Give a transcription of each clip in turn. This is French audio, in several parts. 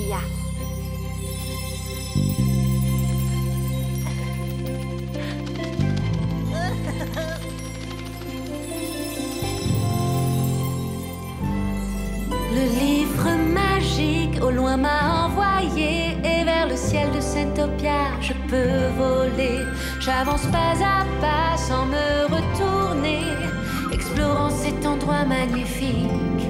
Mia. Le livre magique au loin m'a envoyé, et vers le ciel de Saintopia je peux voler. J'avance pas à pas sans me retourner, explorant cet endroit magnifique.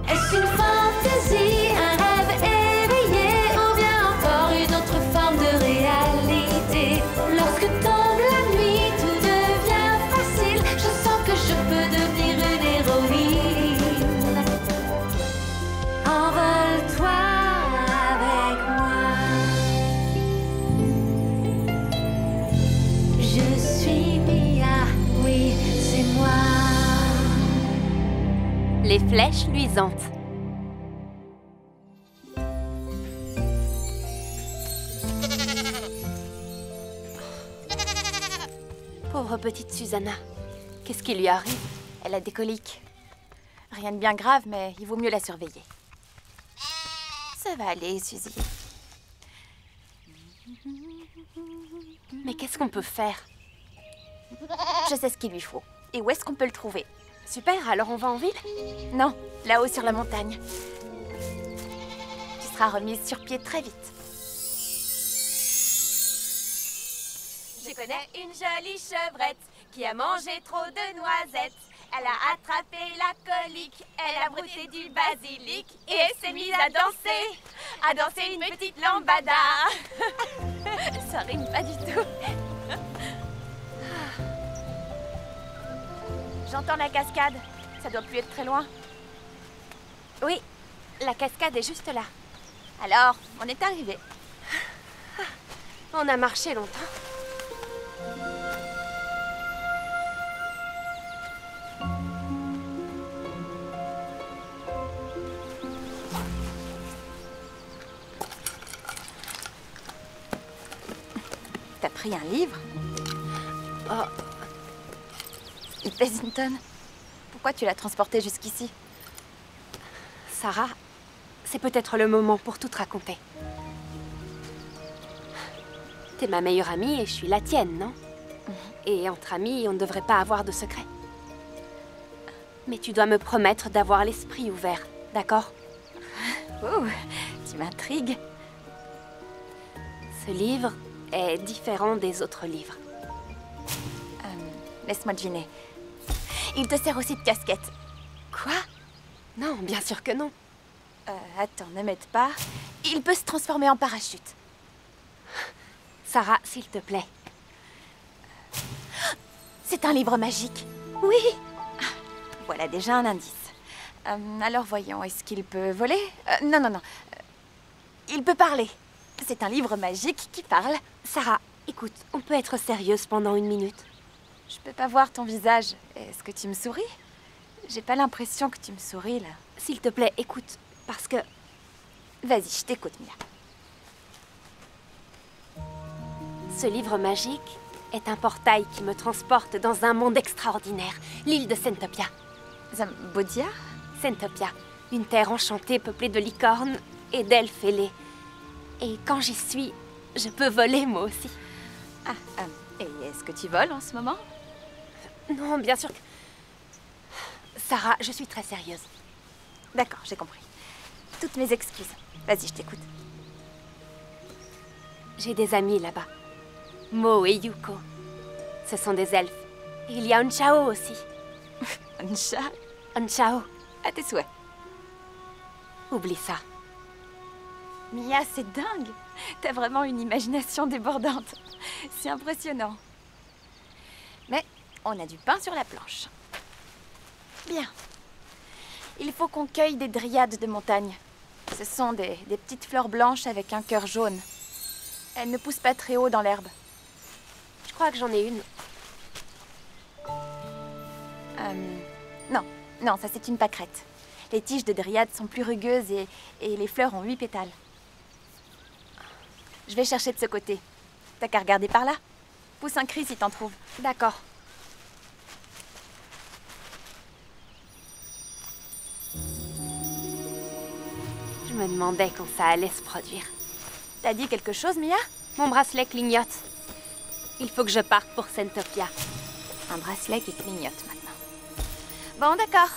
Est-ce une fantaisie, un rêve éveillé, ou bien encore une autre forme de réalité? Lorsque tombe la nuit, tout devient facile. Je sens que je peux devenir une héroïne. Envole-toi avec moi. Je suis Mia, oui, c'est moi. Les flèches luisantes. Pauvre petite Susanna. Qu'est-ce qui lui arrive? Elle a des coliques. Rien de bien grave, mais il vaut mieux la surveiller. Ça va aller, Suzy. Mais qu'est-ce qu'on peut faire? Je sais ce qu'il lui faut. Et où est-ce qu'on peut le trouver? Super, alors on va en ville? Non, là-haut sur la montagne. Tu seras remise sur pied très vite. Je connais une jolie chevrette qui a mangé trop de noisettes. Elle a attrapé la colique, elle a brouté du basilic et s'est mise à danser une petite lambada. Ça rime pas du tout. J'entends la cascade. Ça doit plus être très loin. Oui, la cascade est juste là. Alors, on est arrivé. On a marché longtemps. T'as pris un livre? Oh, Il pèse une tonne. Pourquoi tu l'as transporté jusqu'ici? Sarah, c'est peut-être le moment pour tout te raconter. T'es ma meilleure amie et je suis la tienne, non? Et entre amis, on ne devrait pas avoir de secret. Mais tu dois me promettre d'avoir l'esprit ouvert, d'accord? Oh, tu m'intrigues. Ce livre est différent des autres livres. Laisse-moi deviner. Il te sert aussi de casquette. Quoi? Non, bien sûr que non. Attends, ne m'aide pas. Il peut se transformer en parachute. Sarah, s'il te plaît. C'est un livre magique. Oui! Voilà déjà un indice. Alors voyons, est-ce qu'il peut voler? Non, non, non. Il peut parler. C'est un livre magique qui parle. Sarah, écoute, on peut être sérieuse pendant une minute. Je peux pas voir ton visage. Est-ce que tu me souris? J'ai pas l'impression que tu me souris, là. S'il te plaît, écoute, parce que... Vas-y, je t'écoute, Mia. Ce livre magique est un portail qui me transporte dans un monde extraordinaire, l'île de Saintopia. Zambodia? Saintopia, une terre enchantée peuplée de licornes et d'elfes ailés. Et quand j'y suis, je peux voler moi aussi. Et est-ce que tu voles en ce moment? Non, bien sûr que... Sarah, je suis très sérieuse. D'accord, j'ai compris. Toutes mes excuses. Vas-y, je t'écoute. J'ai des amis là-bas. Mo et Yuko. Ce sont des elfes. Et il y a Unchao aussi. Ansha, Unchao, à tes souhaits. oublie ça. Mia, c'est dingue. T'as vraiment une imagination débordante. C'est impressionnant. Mais on a du pain sur la planche. Bien. Il faut qu'on cueille des dryades de montagne. Ce sont des petites fleurs blanches avec un cœur jaune. Elles ne poussent pas très haut dans l'herbe. Je crois que j'en ai une. Non, ça c'est une pâquerette. Les tiges de dryade sont plus rugueuses et les fleurs ont 8 pétales. Je vais chercher de ce côté. T'as qu'à regarder par là. Pousse un cri si t'en trouves. D'accord. Je me demandais quand ça allait se produire. T'as dit quelque chose, Mia? Mon bracelet clignote. Il faut que je parte pour Sentopia. Un bracelet qui clignote maintenant. Bon, d'accord.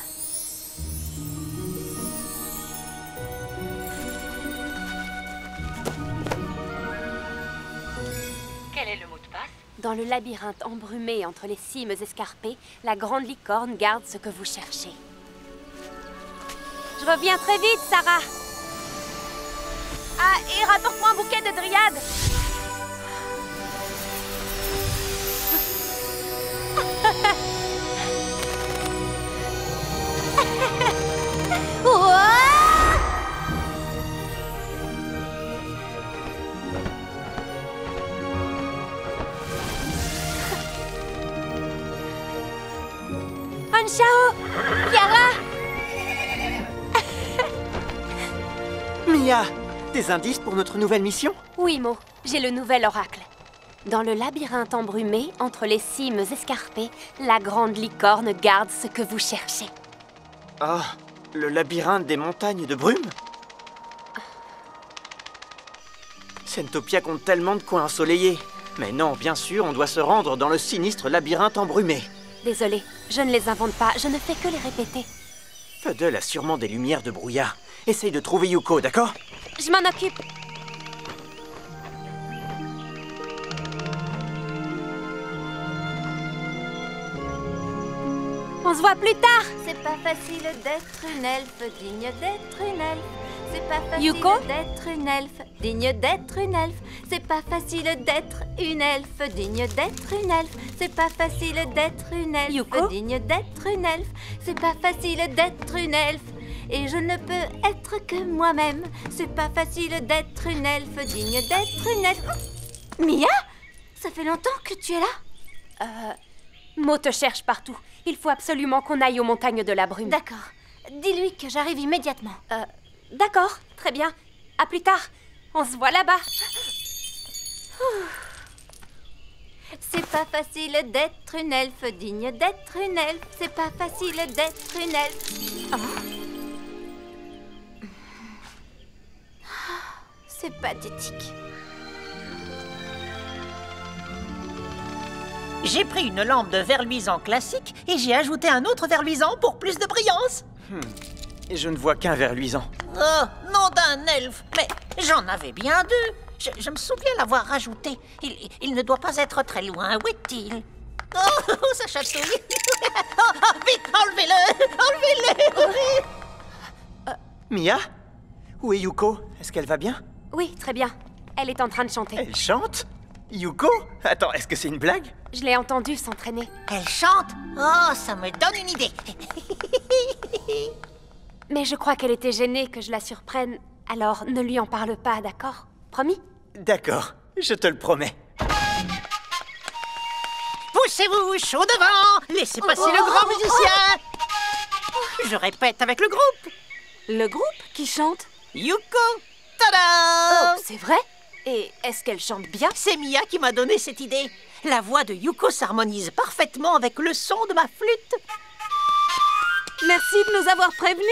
Quel est le mot de passe? Dans le labyrinthe embrumé entre les cimes escarpées, la grande licorne garde ce que vous cherchez. Je reviens très vite, Sarah. Ah, et rapporte-moi un bouquet de dryades. Anshao! Kiara! Mia, des indices pour notre nouvelle mission? Oui, Mo, j'ai le nouvel oracle. Dans le labyrinthe embrumé, entre les cimes escarpées, la grande licorne garde ce que vous cherchez. Ah, le labyrinthe des montagnes de brume? Sentopia compte tellement de coins ensoleillés. Mais non, bien sûr, on doit se rendre dans le sinistre labyrinthe embrumé. Désolée, je ne les invente pas, je ne fais que les répéter. Fuddle a sûrement des lumières de brouillard. Essaye de trouver Yuko, d'accord? Je m'en occupe. On se voit plus tard. C'est pas facile d'être une elfe, digne d'être une elfe. C'est pas facile Yuko d'être une elfe, digne d'être une elfe. C'est pas facile d'être une elfe, digne d'être une elfe. C'est pas facile d'être une elfe, Yuko digne d'être une elfe. C'est pas facile d'être une elfe. Et je ne peux être que moi-même. C'est pas facile d'être une elfe, digne d'être une elfe. Mia? Ça fait longtemps que tu es là? Mo te cherche partout. Il faut absolument qu'on aille aux montagnes de la brume. D'accord. Dis-lui que j'arrive immédiatement. D'accord, très bien. À plus tard. On se voit là-bas. C'est pas facile d'être une elfe, digne d'être une elfe. C'est pas facile d'être une elfe. C'est pathétique. J'ai pris une lampe de verre luisant classique et j'ai ajouté un autre verre luisant pour plus de brillance. Et je ne vois qu'un verre luisant. Oh, nom d'un elfe. Mais j'en avais bien deux. Je me souviens l'avoir rajouté. Il ne doit pas être très loin. Où est-il? Oh, ça chatouille. Oh, vite, enlevez-le. Enlevez-le. Mia? Où est Yuko? Est-ce qu'elle va bien? Oui, très bien. Elle est en train de chanter. Elle chante? Yuko? Attends, est-ce que c'est une blague? Je l'ai entendue s'entraîner. Elle chante? Oh, ça me donne une idée. Mais je crois qu'elle était gênée que je la surprenne. Alors, ne lui en parle pas, d'accord? Promis? D'accord, je te le promets. Poussez-vous chaud devant. Laissez passer le grand musicien. Je répète avec le groupe. Le groupe qui chante? Yuko. Tada! Oh, c'est vrai? Et est-ce qu'elle chante bien? C'est Mia qui m'a donné cette idée. La voix de Yuko s'harmonise parfaitement avec le son de ma flûte. Merci de nous avoir prévenus.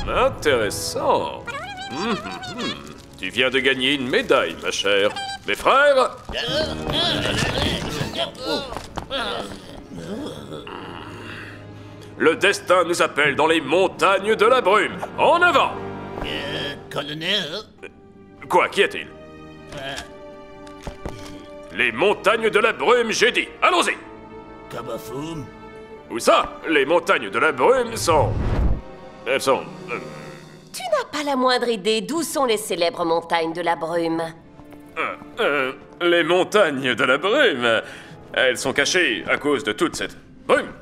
Intéressant. Tu viens de gagner une médaille, ma chère. Mes frères? Le destin nous appelle dans les montagnes de la brume. En avant! Colonel? Quoi, qui est-il? Les montagnes de la brume, j'ai dit. Allons-y! Kabafoum? Où ça? Les montagnes de la brume sont... Elles sont... Tu n'as pas la moindre idée d'où sont les célèbres montagnes de la brume? Les montagnes de la brume... Elles sont cachées à cause de toute cette brume.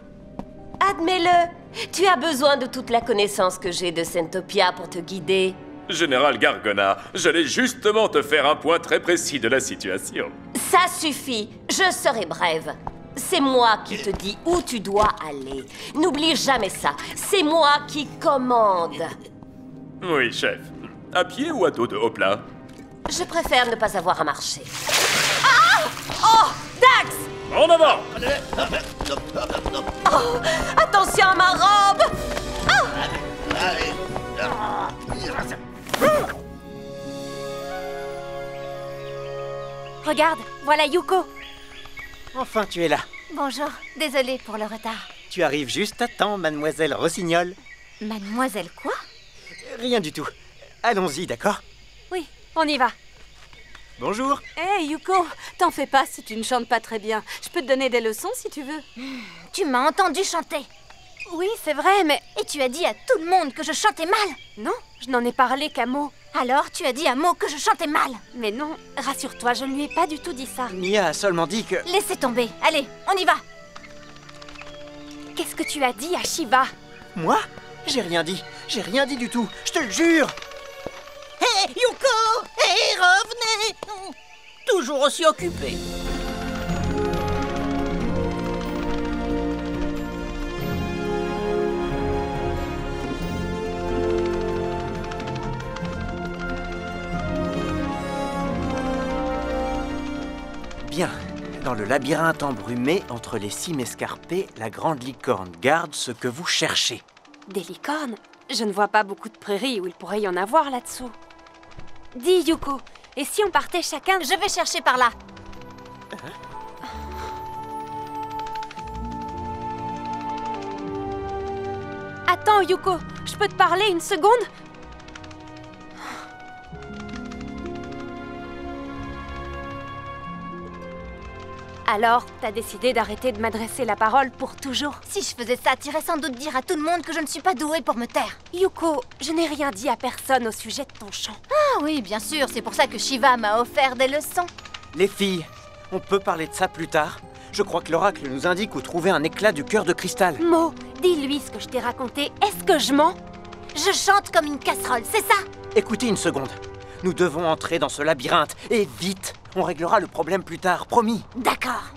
Admets-le, tu as besoin de toute la connaissance que j'ai de Sentopia pour te guider. Général Gargona, j'allais justement te faire un point très précis de la situation. Ça suffit, je serai brève. C'est moi qui te dis où tu dois aller. N'oublie jamais ça, c'est moi qui commande. Oui, chef. À pied ou à dos de haut-plat? Je préfère ne pas avoir à marcher. Ah! Oh! Dax! En avant! Oh! Attention à ma robe! Ah! regarde, voilà Yuko. Enfin, tu es là. Bonjour, désolée pour le retard. Tu arrives juste à temps, mademoiselle Rossignol. Mademoiselle quoi? Rien du tout. Allons-y, d'accord? Oui, on y va. Bonjour. Hé, Yuko, t'en fais pas si tu ne chantes pas très bien. Je peux te donner des leçons si tu veux. Tu m'as entendu chanter. Oui, c'est vrai, mais... Et tu as dit à tout le monde que je chantais mal. Non, je n'en ai parlé qu'à Mo. Alors tu as dit à Mo que je chantais mal. Mais non, rassure-toi, je ne lui ai pas du tout dit ça. Mia a seulement dit que... Laissez tomber, allez, on y va. Qu'est-ce que tu as dit à Shiva? Moi? J'ai rien dit du tout, je te le jure. Hé, Yuko! Hé, revenez! Toujours aussi occupé. Bien, dans le labyrinthe embrumé entre les cimes escarpées, la grande licorne garde ce que vous cherchez. Des licornes? Je ne vois pas beaucoup de prairies où il pourrait y en avoir là-dessous. Dis, Yuko, et si on partait chacun... Je vais chercher par là. Attends, Yuko, je peux te parler une seconde? Alors, t'as décidé d'arrêter de m'adresser la parole pour toujours? Si je faisais ça, t'irais sans doute dire à tout le monde que je ne suis pas douée pour me taire. Yuko, je n'ai rien dit à personne au sujet de ton chant. Ah oui, bien sûr, c'est pour ça que Shiva m'a offert des leçons. Les filles, on peut parler de ça plus tard. Je crois que l'oracle nous indique où trouver un éclat du cœur de cristal. Mo, dis-lui ce que je t'ai raconté. Est-ce que je mens? Je chante comme une casserole, c'est ça? Écoutez une seconde. Nous devons entrer dans ce labyrinthe, et vite. On réglera le problème plus tard, promis. D'accord.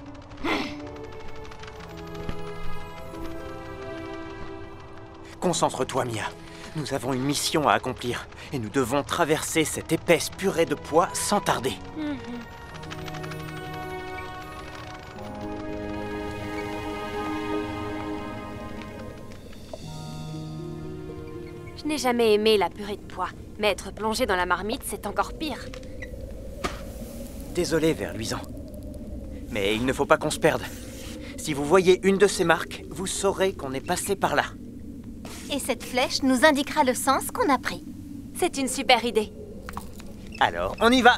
Concentre-toi, Mia. Nous avons une mission à accomplir, et nous devons traverser cette épaisse purée de pois sans tarder. Je n'ai jamais aimé la purée de pois, mais être plongé dans la marmite, c'est encore pire. Désolé, ver luisant. Mais il ne faut pas qu'on se perde. Si vous voyez une de ces marques, vous saurez qu'on est passé par là. Et cette flèche nous indiquera le sens qu'on a pris. C'est une super idée. Alors, on y va!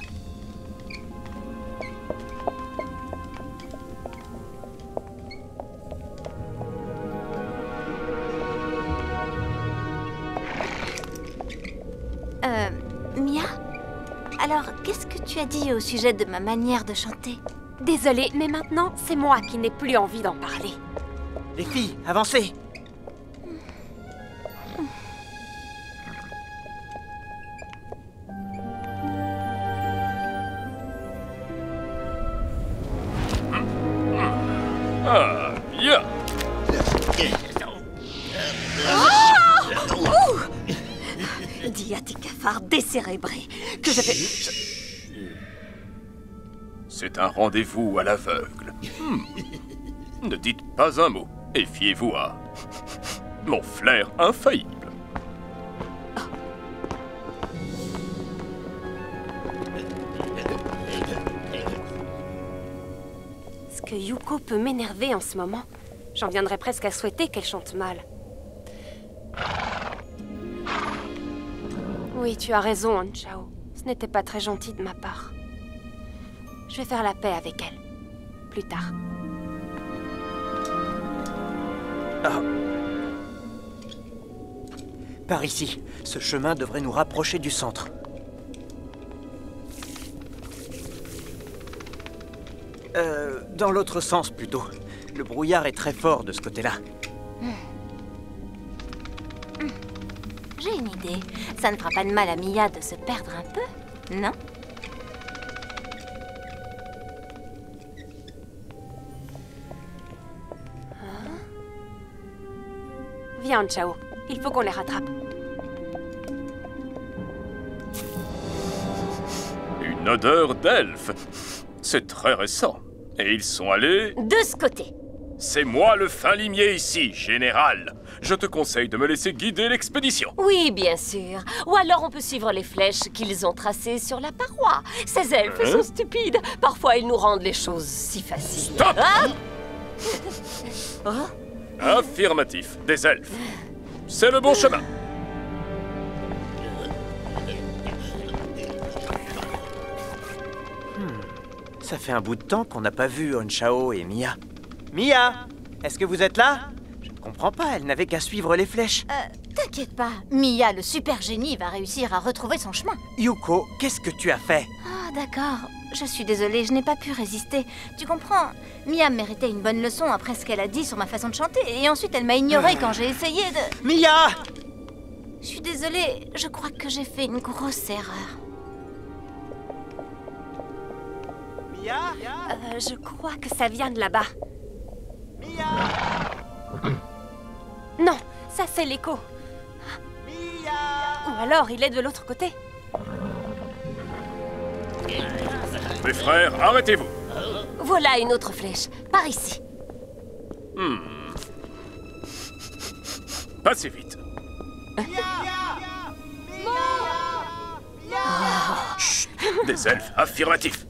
Mia? Alors, qu'est-ce que tu as dit au sujet de ma manière de chanter? Désolée, mais maintenant, c'est moi qui n'ai plus envie d'en parler. Les filles, avancez! Ah, bien. Dis à tes cafards décérébrés que je vais... C'est un rendez-vous à l'aveugle. Ne dites pas un mot et fiez-vous à mon flair infaillible. Est-ce que Yuko peut m'énerver en ce moment? J'en viendrais presque à souhaiter qu'elle chante mal. Oui, tu as raison, Anchao. Ce n'était pas très gentil de ma part. Je vais faire la paix avec elle. Plus tard. Ah. Par ici. Ce chemin devrait nous rapprocher du centre. Dans l'autre sens, plutôt. Le brouillard est très fort de ce côté-là. J'ai une idée. Ça ne fera pas de mal à Mia de se perdre un peu, non? Viens, Anchao. Il faut qu'on les rattrape. Une odeur d'elfe. C'est très récent. Et ils sont allés... De ce côté. C'est moi le fin limier ici, général. Je te conseille de me laisser guider l'expédition. Oui, bien sûr. Ou alors on peut suivre les flèches qu'ils ont tracées sur la paroi. Ces elfes sont stupides. Parfois, ils nous rendent les choses si faciles. Stop! Ah! Affirmatif, des elfes. C'est le bon chemin. Ça fait un bout de temps qu'on n'a pas vu Honchao et Mia. Mia, est-ce que vous êtes là? Je ne comprends pas, elle n'avait qu'à suivre les flèches. T'inquiète pas, Mia, le super génie, va réussir à retrouver son chemin. Yuko, qu'est-ce que tu as fait? Ah, d'accord. Je suis désolée, je n'ai pas pu résister. Tu comprends? Mia méritait une bonne leçon après ce qu'elle a dit sur ma façon de chanter. Et ensuite, elle m'a ignorée quand j'ai essayé de... Mia! Je suis désolée, je crois que j'ai fait une grosse erreur. Mia? Je crois que ça vient de là-bas. Mia! Non, ça c'est l'écho. Mia! Ou alors il est de l'autre côté. Mes frères, arrêtez-vous. Voilà une autre flèche. Par ici. Passez vite. Chut, des elfes affirmatifs.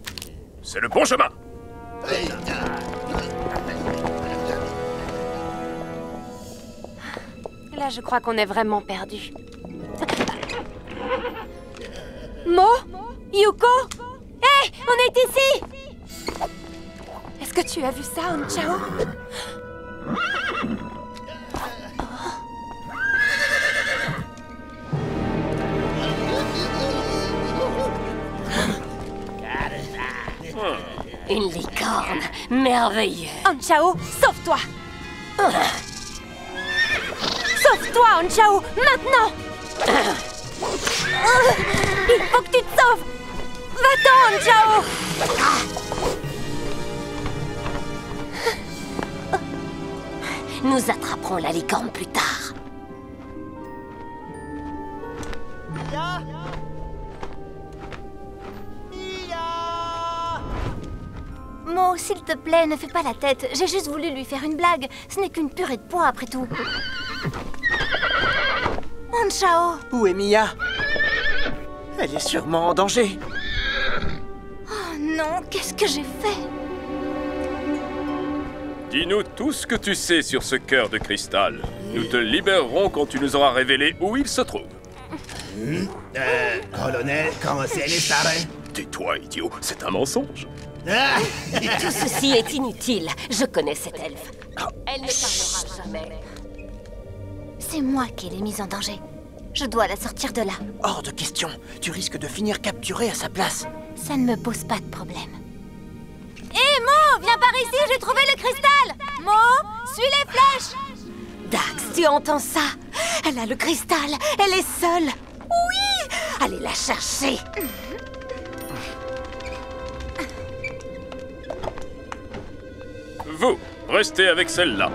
C'est le bon chemin. Là, je crois qu'on est vraiment perdu. Mo? Yuko? Hé, on est ici! Est-ce que tu as vu ça, Honchao? Une licorne. Merveilleux. Honchao, sauve-toi! Sauve-toi, Honchao, maintenant! Il faut que tu te sauves! Va-t'en, Honchao! Nous attraperons la licorne plus tard. Mia! Mia! Mo, s'il te plaît, ne fais pas la tête. J'ai juste voulu lui faire une blague. Ce n'est qu'une purée de pois, après tout. Honchao! Où est Mia? Elle est sûrement en danger. Oh non, qu'est-ce que j'ai fait? Dis-nous tout ce que tu sais sur ce cœur de cristal. Nous te libérerons quand tu nous auras révélé où il se trouve. Colonel, comment c'est les sarins? Tais-toi, idiot, c'est un mensonge. Ah! Tout ceci est inutile. Je connais cette elfe. Elle ne parlera jamais. C'est moi qui l'ai mise en danger. Je dois la sortir de là. Hors de question. Tu risques de finir capturé à sa place. Ça ne me pose pas de problème. Hé, Mo, viens par ici, j'ai trouvé le cristal! Mo, suis les flèches! Dax, tu entends ça? Elle a le cristal. Elle est seule. Oui! Allez la chercher. Vous, restez avec celle-là.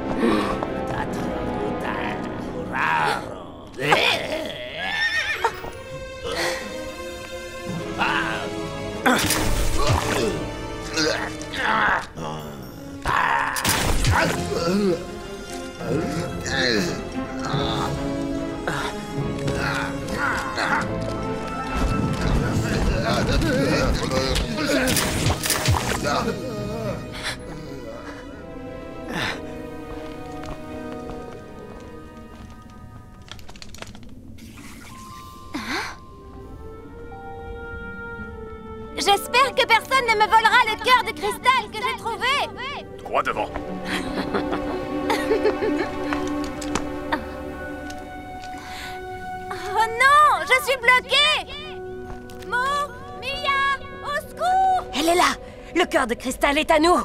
J'espère que personne ne me volera le cœur de cristal que j'ai trouvé! Droit devant. Oh non! Je suis bloquée! Mo! Mia! Au secours! Elle est là. Le cœur de cristal est à nous.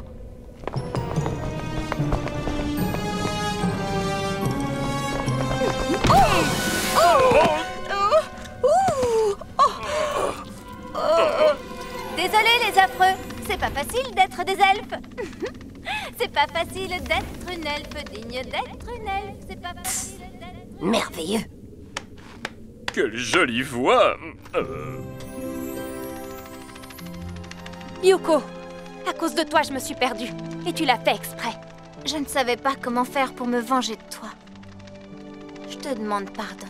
Désolé les affreux, c'est pas facile d'être des elfes. C'est pas facile d'être une elfe digne d'être une elfe. C'est pas facile d'être... Merveilleux. Quelle jolie voix. Yuko, à cause de toi, je me suis perdue. Et tu l'as fait exprès. Je ne savais pas comment faire pour me venger de toi. Je te demande pardon.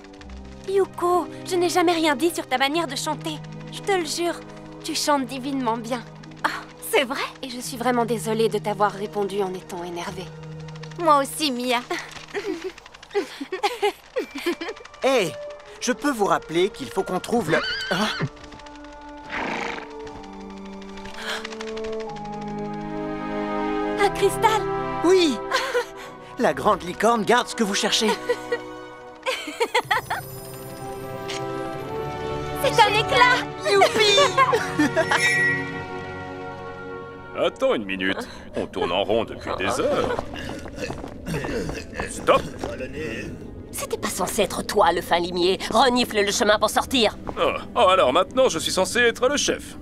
Yuko, je n'ai jamais rien dit sur ta manière de chanter. Je te le jure, tu chantes divinement bien. C'est vrai? Et je suis vraiment désolée de t'avoir répondu en étant énervée. Moi aussi, Mia. Hé, je peux vous rappeler qu'il faut qu'on trouve le... Hein? Un cristal? Oui. La grande licorne garde ce que vous cherchez. C'est un éclat! Youpi! Attends une minute. On tourne en rond depuis des heures. Stop! C'était pas censé être toi, le fin limier. Renifle le chemin pour sortir. Oh, alors maintenant, je suis censé être le chef.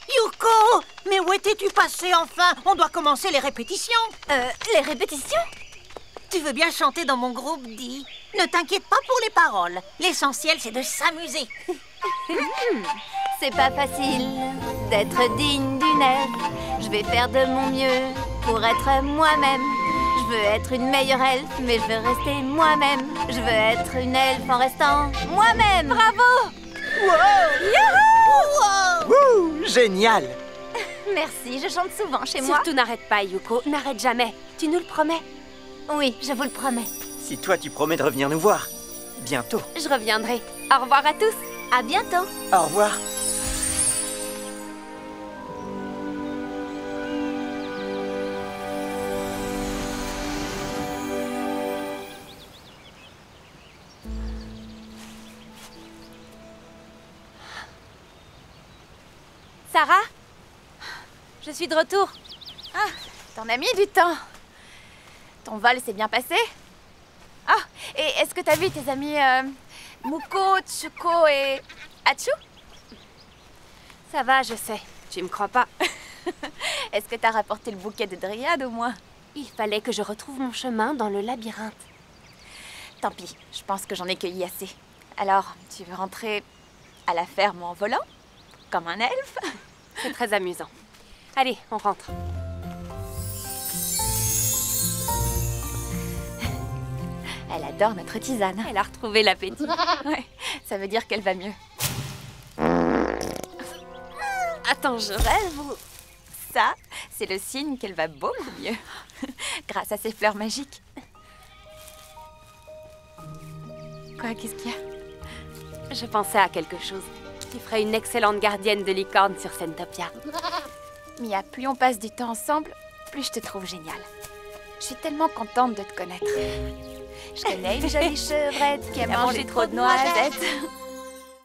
Yuko! Mais où étais-tu passé enfin? On doit commencer les répétitions. Les répétitions? Tu veux bien chanter dans mon groupe, dis? Ne t'inquiète pas pour les paroles. L'essentiel, c'est de s'amuser. C'est pas facile d'être digne d'une elfe. Je vais faire de mon mieux pour être moi-même. Je veux être une meilleure elfe, mais je veux rester moi-même. Je veux être une elfe en restant moi-même. Bravo! Wouh, génial! Merci, je chante souvent chez moi. Surtout n'arrête pas, Yuko. N'arrête jamais. Tu nous le promets? Oui, je vous le promets. Si toi, tu promets de revenir nous voir. Bientôt. Je reviendrai. Au revoir à tous. À bientôt. Au revoir. Sarah? Je suis de retour. Ah, t'en as mis du temps. Ton vol s'est bien passé? Ah, et est-ce que t'as vu tes amis Muko, Tsuko et Hachu? Ça va, je sais. Tu me crois pas. Est-ce que t'as rapporté le bouquet de Dryade au moins? Il fallait que je retrouve mon chemin dans le labyrinthe. Tant pis, je pense que j'en ai cueilli assez. Alors, tu veux rentrer à la ferme en volant? Comme un elfe? C'est très amusant. Allez, on rentre. Elle adore notre tisane. Elle a retrouvé l'appétit. Ouais, ça veut dire qu'elle va mieux. Attends, je rêve ou... Ça, c'est le signe qu'elle va beaucoup mieux. Grâce à ces fleurs magiques. Quoi, qu'est-ce qu'il y a? Je pensais à quelque chose. Tu ferais une excellente gardienne de licorne sur Sentopia. Mia, plus on passe du temps ensemble, plus je te trouve géniale. Je suis tellement contente de te connaître. Je connais une jolie chevrette qui a mangé trop de noisettes.